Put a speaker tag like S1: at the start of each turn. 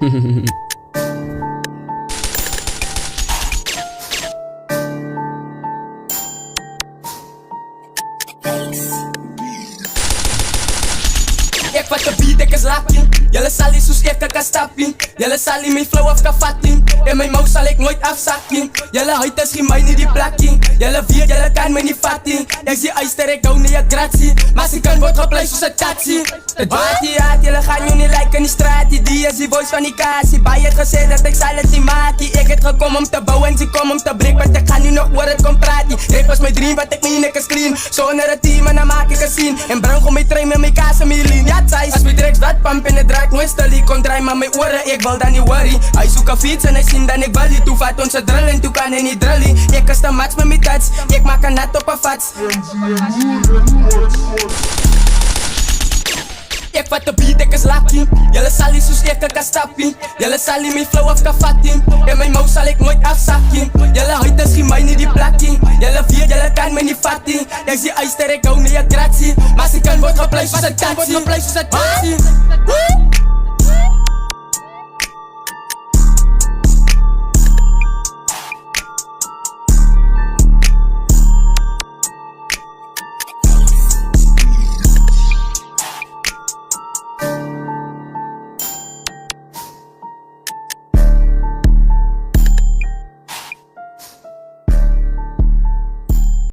S1: Ek vat 'n beat, ek is lakking. Julle sal nie soos ek kan stapping. Julle sal nie my flow af kan vatting. En my mouth sal ek nooit afsakking. Julle huid is geen my nie die plakking. Julle weet julle kan my nie vatting. Ek sê uister ek hou nie 'n gratie. Maar sy kan word geplei soos 'n taxi. Het baie haat, julle gaan jou nie like in die straat. Die is die voice van die kassie. Baie het gesê dat ek sal het nie maak. Ek het gekom om te bou en sy kom om te breek. Want ek gaan nie nog oor het kom praat. Rap was my dream, wat ek meen ek is clean. Sonder 'n team en dan maak ek 'n scene. En bring om my trein met my kaas en my lean. Ja, as my drugs wat pump en het draait nooit stil. Kom draai maar my ore, ek wil dan nie worry. Hy soek 'n fiets en hy sien dan ek wil die. Toe vat ons 'n drill en toe kan hy nie drillie. Ek is te match met my tats, ek maak 'n nat op 'n fats. Ek vat 'n beat, ek is lucky. Julle sal nie soos ek kan stapping. Julle sal nie my flow af kan vatting. En my mouth sal ek nooit afsakking. Julle huid is geen my nie die plakking. Julle weet julle kan my nie vatting. Ek sê uister ek hou nie 'n gratie. Maar sy kan word geplei soos 'n taxi.